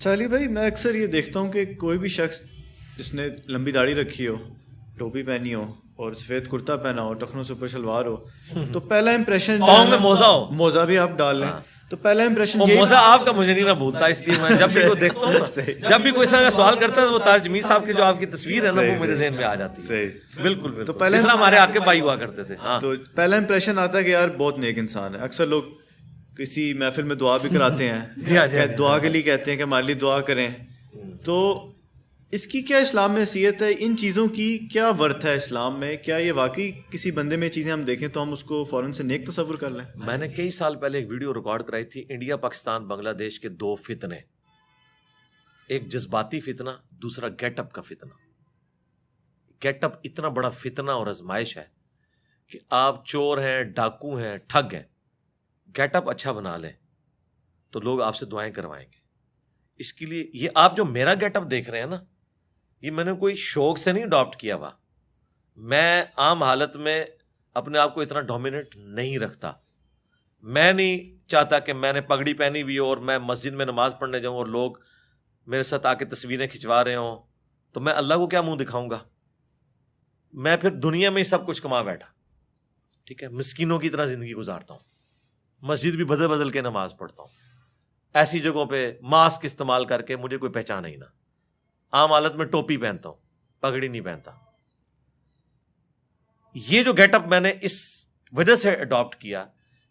سالی بھائی، میں اکثر یہ دیکھتا ہوں کہ کوئی بھی شخص جس نے لمبی داڑھی رکھی ہو، ٹوپی پہنی ہو اور سفید کرتا پہنا ہو، ٹخنوں سے اوپر شلوار ہو، تو پہلا امپریشن پاؤں میں موزہ ہو، موزہ بھی آپ ڈال لیں تو پہلا امپریشن وہ یہی موزہ آپ کا مجھے نہیں نہ بھولتا، اس لیے میں جب بھی کو دیکھتا ہوں نا، جب بھی کوئی اس طرح کا سوال کرتا ہے تو وہ طارق جمیل صاحب کی جو آپ کی تصویر ہے نا وہ میرے ذہن میں آ جاتی ہے. صحیح. بالکل بالکل، تو پہلے جس طرح ہمارے عاقب بھائی ہوا کرتے تھے. ہاں، تو پہلا امپریشن آتا ہے کہ یار بہت نیک انسان ہے. اکثر لوگ کسی محفل میں دعا بھی کراتے ہیں، دعا کے لیے کہتے ہیں کہ ہمارے لیے دعا کریں. تو اس کی کیا اسلام میں حیثیت ہے؟ ان چیزوں کی کیا ورتھ ہے اسلام میں؟ کیا یہ واقعی کسی بندے میں چیزیں ہم دیکھیں تو ہم اس کو فوراً سے نیک تصور کر لیں؟ میں نے کئی سال پہلے ایک ویڈیو ریکارڈ کرائی تھی، انڈیا پاکستان بنگلہ دیش کے دو فتنے، ایک جذباتی فتنہ، دوسرا گیٹ اپ کا فتنہ. گیٹ اپ اتنا بڑا فتنہ اور آزمائش ہے کہ آپ چور ہیں، ڈاکو ہیں، ٹھگ ہیں، گیٹ اپ اچھا بنا لیں تو لوگ آپ سے دعائیں کروائیں گے. اس کے لیے یہ آپ جو میرا گیٹ اپ دیکھ رہے ہیں نا، یہ میں نے کوئی شوق سے نہیں اڈاپٹ کیا ہوا. میں عام حالت میں اپنے آپ کو اتنا ڈومیننٹ نہیں رکھتا. میں نہیں چاہتا کہ میں نے پگڑی پہنی ہوئی ہو اور میں مسجد میں نماز پڑھنے جاؤں اور لوگ میرے ساتھ آ کے تصویریں کھنچوا رہے ہوں تو میں اللہ کو کیا منہ دکھاؤں گا؟ میں پھر دنیا میں ہی سب کچھ کما بیٹھا، ٹھیک ہے، مسکینوں کی طرح زندگی گزارتا ہوں، مسجد بھی بدل بدل کے نماز پڑھتا ہوں، ایسی جگہوں پہ ماسک استعمال کر کے مجھے کوئی پہچان ہی نہ. عام حالت میں ٹوپی پہنتا ہوں، پگڑی نہیں پہنتا. یہ جو گیٹ اپ میں نے اس وجہ سے اڈاپٹ کیا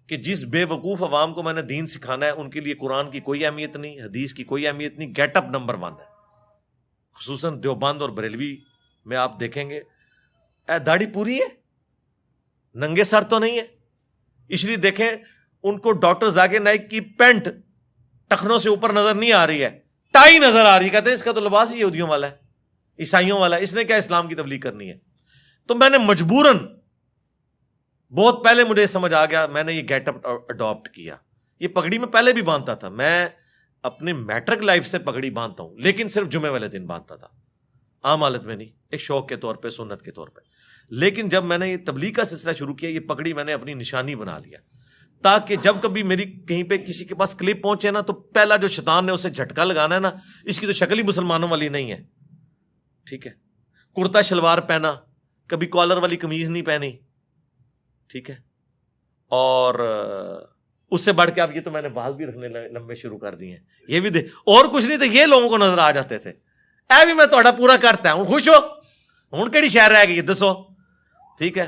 کہ جس بے وقوف عوام کو میں نے دین سکھانا ہے ان کے لیے قرآن کی کوئی اہمیت نہیں، حدیث کی کوئی اہمیت نہیں. گیٹ اپ نمبر 1 ہے. خصوصاً دیوبند اور بریلوی میں آپ دیکھیں گے داڑھی پوری ہے، ننگے سر تو نہیں ہے. اس لیے دیکھیں ان کو ڈاکٹر ذاکر نائک کی پینٹ ٹخنوں سے اوپر نظر نہیں آ رہی ہے، ٹائی نظر آ رہی ہے. کہتے ہیں اس کا تو لباس ہی یہودیوں والا ہے، عیسائیوں والا ہے، اس نے کیا اسلام کی تبلیغ کرنی ہے؟ تو میں نے مجبوراً بہت پہلے مجھے سمجھ آ گیا، میں نے یہ گیٹ اپ اڈاپٹ کیا. یہ پگڑی میں پہلے بھی باندھتا تھا، میں اپنے میٹرک لائف سے پگڑی باندھتا ہوں، لیکن صرف جمعے والے دن باندھتا تھا، عام حالت میں نہیں، ایک شوق کے طور پہ، سنت کے طور پہ. لیکن جب میں نے یہ تبلیغ کا سلسلہ شروع کیا، یہ پگڑی میں نے اپنی نشانی بنا لیا تاکہ جب کبھی میری کہیں پہ کسی کے پاس کلپ پہنچے نا تو پہلا جو شیطان نے اسے جھٹکا لگانا ہے نا، اس کی تو شکل ہی مسلمانوں والی نہیں ہے، ٹھیک ہے. کرتا شلوار پہنا، کبھی کالر والی قمیض نہیں پہنی، ٹھیک ہے. اور اس سے بڑھ کے اب یہ تو میں نے بال بھی رکھنے لمبے شروع کر دیے ہیں، یہ بھی اور کچھ نہیں تو یہ لوگوں کو نظر آ جاتے تھے. اے بھی میں تھوڑا پورا کرتا ہوں، خوش ہو ہوں کہڑی شہر رہ گئی دسو، ٹھیک ہے.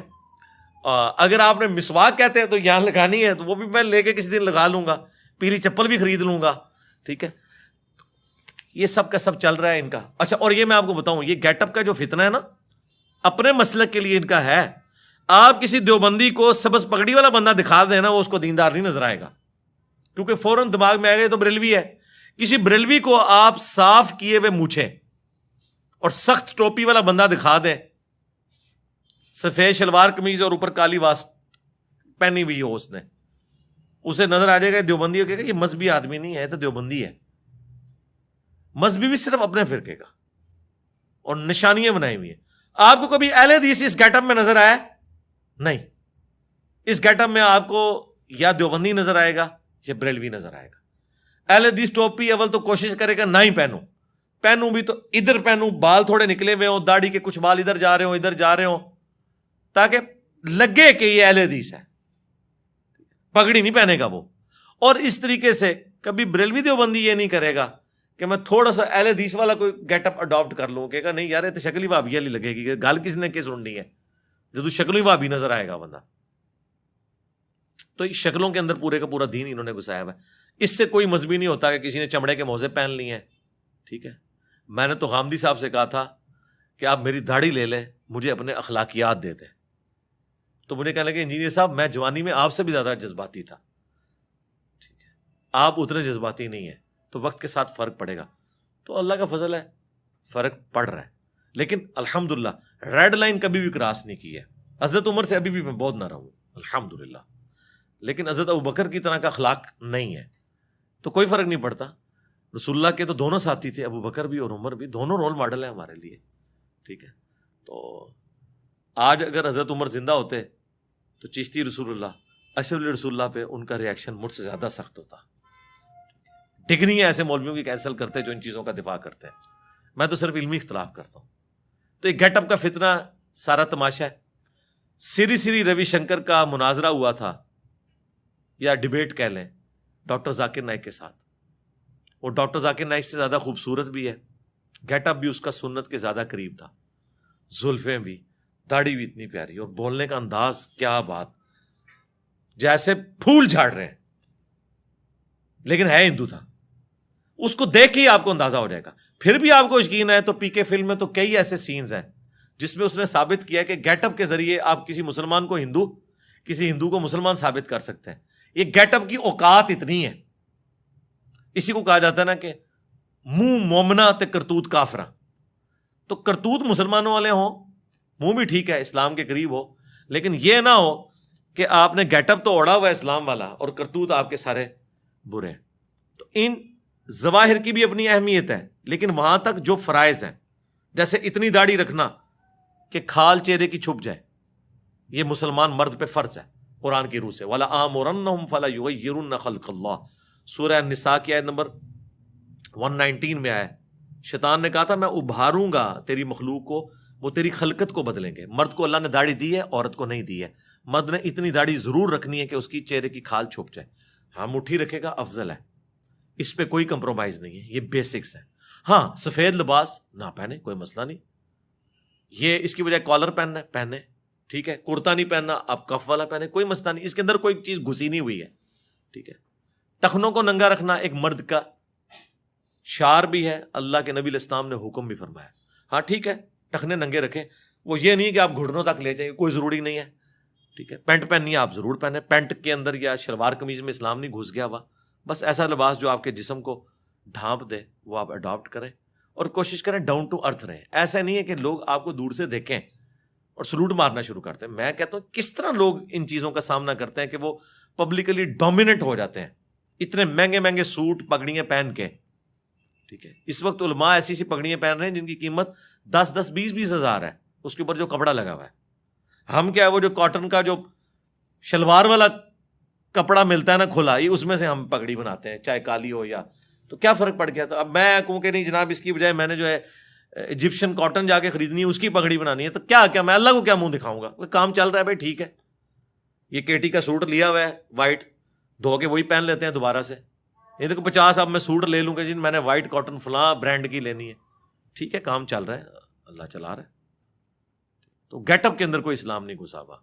اگر آپ نے مسواک کہتے ہیں تو یہاں لگانی ہے تو وہ بھی میں لے کے کسی دن لگا لوں گا، پیلی چپل بھی خرید لوں گا، ٹھیک ہے. یہ سب کا سب چل رہا ہے ان کا. اچھا، اور یہ میں آپ کو بتاؤں، یہ گیٹ اپ کا جو فتنہ ہے نا، اپنے مسلک کے لیے ان کا ہے. آپ کسی دیوبندی کو سبز پگڑی والا بندہ دکھا دیں نا، وہ اس کو دیندار نہیں نظر آئے گا، کیونکہ فوراً دماغ میں آئے گا تو بریلوی ہے. کسی بریلوی کو آپ صاف کیے ہوئے مونچھیں اور سخت ٹوپی والا بندہ دکھا دیں، سفید شلوار قمیض اور اوپر کالی واسط پہنی ہوئی ہو، اس نے اسے نظر آ جائے گا دیوبندی، کہے گا یہ مذہبی آدمی نہیں ہے، تو دیوبندی ہے. مذہبی بھی صرف اپنے فرقے کا، اور نشانیاں بنائی ہوئی ہیں. آپ کو کبھی اہل حدیث اس گیٹ اپ میں نظر آیا؟ نہیں. اس گیٹ اپ میں آپ کو یا دیوبندی نظر آئے گا یا بریلوی نظر آئے گا. اہل حدیث ٹوپی اول تو کوشش کرے گا نہ ہی پہنوں بھی تو ادھر پہنوں، بال تھوڑے نکلے ہوئے ہوں، داڑھی کے کچھ بال ادھر جا رہے ہوں، ادھر جا رہے ہوں، تاکہ لگے کہ یہ اہل حدیث ہے. پگڑی نہیں پہنے گا وہ. اور اس طریقے سے کبھی بریلوی دیوبندی یہ نہیں کرے گا کہ میں تھوڑا سا اہل حدیث والا کوئی گیٹ اپ اڈاپٹ کر لوں، کہے گا نہیں یار یہ تو شکل ہی بھابی والی لگے گی، گل کس نے کس سننی ہے، جو تو شکل ہی بھابی نظر آئے گا بندہ. تو شکلوں کے اندر پورے کا پورا دین انہوں نے گھسایا ہوا ہے. اس سے کوئی مذہبی نہیں ہوتا کہ کسی نے چمڑے کے موزے پہن لیے ہیں، ٹھیک ہے. میں نے تو غامدی صاحب سے کہا تھا کہ آپ میری داڑھی لے لیں، مجھے اپنے اخلاقیات دے دیں. تو مجھے کہنے لگے انجینئر صاحب میں جوانی میں آپ سے بھی زیادہ جذباتی تھا، ٹھیک ہے، آپ اتنے جذباتی نہیں ہیں، تو وقت کے ساتھ فرق پڑے گا. تو اللہ کا فضل ہے، فرق پڑ رہا ہے. لیکن الحمدللہ ریڈ لائن کبھی بھی کراس نہیں کی ہے. حضرت عمر سے ابھی بھی میں بہت نہ رہوں الحمدللہ، لیکن حضرت ابوبکر کی طرح کا اخلاق نہیں ہے تو کوئی فرق نہیں پڑتا. رسول اللہ کے تو دونوں ساتھی تھے، ابوبکر بھی اور عمر بھی، دونوں رول ماڈل ہیں ہمارے لیے، ٹھیک ہے. تو آج اگر حضرت عمر زندہ ہوتے تو چشتی رسول اللہ، اشرف علی رسول اللہ پہ ان کا ریاکشن مجھ سے زیادہ سخت ہوتا. ڈگریاں ایسے مولویوں کی کینسل کرتے ہیں جو ان چیزوں کا دفاع کرتے ہیں. میں تو صرف علمی اختلاف کرتا ہوں. تو یہ گیٹ اپ کا فتنہ سارا تماشا ہے. سری روی شنکر کا مناظرہ ہوا تھا یا ڈیبیٹ کہہ لیں ڈاکٹر ذاکر نائک کے ساتھ. وہ ڈاکٹر ذاکر نائک سے زیادہ خوبصورت بھی ہے, گیٹ اپ بھی اس کا سنت کے زیادہ قریب تھا, زلفیں بھی, داڑھی بھی اتنی پیاری, اور بولنے کا انداز کیا بات, جیسے پھول جھاڑ رہے ہیں, لیکن ہے ہندو تھا. اس کو دیکھ کے ہی آپ کو اندازہ ہو جائے گا. پھر بھی آپ کو یقین ہے تو پی کے فلم میں تو کئی ایسے سینز ہیں جس میں اس نے ثابت کیا کہ گیٹ اپ کے ذریعے آپ کسی مسلمان کو ہندو, کسی ہندو کو مسلمان ثابت کر سکتے ہیں. یہ گیٹ اپ کی اوقات اتنی ہے. اسی کو کہا جاتا ہے نا کہ منہ مومنا تے کرتوت کافرہ. تو کرتوت مسلمانوں والے ہوں, منہ بھی ٹھیک ہے اسلام کے قریب ہو, لیکن یہ نہ ہو کہ آپ نے گیٹ اپ تو اوڑا ہوا ہے اسلام والا اور کرتوت آپ کے سارے برے ہیں. تو ان ظواہر کی بھی اپنی اہمیت ہے, لیکن وہاں تک جو فرائض ہیں, جیسے اتنی داڑھی رکھنا کہ کھال چہرے کی چھپ جائے, یہ مسلمان مرد پہ فرض ہے قرآن کی روح سے. وَلَآمُرَنَّهُمْ فَلَيُغَيِّرُنَّ خَلْقَ اللَّهِ, سورہ النساء کی آیت نمبر 119 میں آیا. شیطان نے کہا تھا میں ابھاروں گا تیری مخلوق کو, وہ تیری خلقت کو بدلیں گے. مرد کو اللہ نے داڑھی دی ہے, عورت کو نہیں دی ہے. مرد نے اتنی داڑھی ضرور رکھنی ہے کہ اس کی چہرے کی کھال چھپ جائے. ہاں مٹھی رکھے گا افضل ہے, اس پہ کوئی کمپرومائز نہیں ہے, یہ بیسکس ہے. ہاں سفید لباس نہ پہنے کوئی مسئلہ نہیں, یہ اس کی بجائے کالر پہننا ہے پہنے, ٹھیک ہے. کرتا نہیں پہننا, آپ کف والا پہنے, کوئی مسئلہ نہیں, اس کے اندر کوئی چیز گھسی نہیں ہوئی ہے, ٹھیک ہے. ٹخنوں کو ننگا رکھنا ایک مرد کا شعار بھی ہے, اللہ کے نبی علیہ السلام نے حکم بھی فرمایا. ہاں ٹھیک ہے ٹخنے ننگے رکھیں, وہ یہ نہیں کہ آپ گھٹنوں تک لے جائیں, کوئی ضروری نہیں ہے, ٹھیک ہے. پینٹ پہننی ہے آپ ضرور پہنیں, پینٹ کے اندر یا شلوار قمیض میں اسلام نہیں گھس گیا ہوا. بس ایسا لباس جو آپ کے جسم کو ڈھانپ دے وہ آپ اڈاپٹ کریں, اور کوشش کریں ڈاؤن ٹو ارتھ رہیں. ایسا نہیں ہے کہ لوگ آپ کو دور سے دیکھیں اور سلوٹ مارنا شروع کرتے ہیں. میں کہتا ہوں کس طرح لوگ ان چیزوں کا سامنا کرتے ہیں کہ وہ پبلکلی ڈومیننٹ ہو جاتے ہیں, اتنے مہنگے مہنگے سوٹ پگڑیاں پہن کے, ٹھیک ہے. اس وقت علماء ایسی سی پگڑیاں پہن رہے ہیں جن کی قیمت 10-20 ہزار ہے, اس کے اوپر جو کپڑا لگا ہوا ہے. ہم کیا ہے وہ جو کاٹن کا جو شلوار والا کپڑا ملتا ہے نا کھلا, یہ اس میں سے ہم پگڑی بناتے ہیں, چاہے کالی ہو یا, تو کیا فرق پڑ گیا. تو اب میں کہوں کہ نہیں جناب اس کی بجائے میں نے جو ہے ایجپشن کاٹن جا کے خریدنی ہے, اس کی پگڑی بنانی ہے, تو کیا میں اللہ کو کیا منہ دکھاؤں گا. کام چل رہا ہے بھائی, ٹھیک ہے. یہ کیٹی کا سوٹ لیا ہوا ہے وائٹ, دھو کے وہی پہن لیتے ہیں دوبارہ سے. یہ دیکھو 50 اب میں سوٹ لے لوں گا جی, میں نے وائٹ کاٹن فلاں برانڈ کی لینی ہے, ٹھیک ہے. کام چل رہا ہے, اللہ چلا رہا ہے. تو گیٹ اپ کے اندر کوئی اسلام نہیں گھسا ہوا.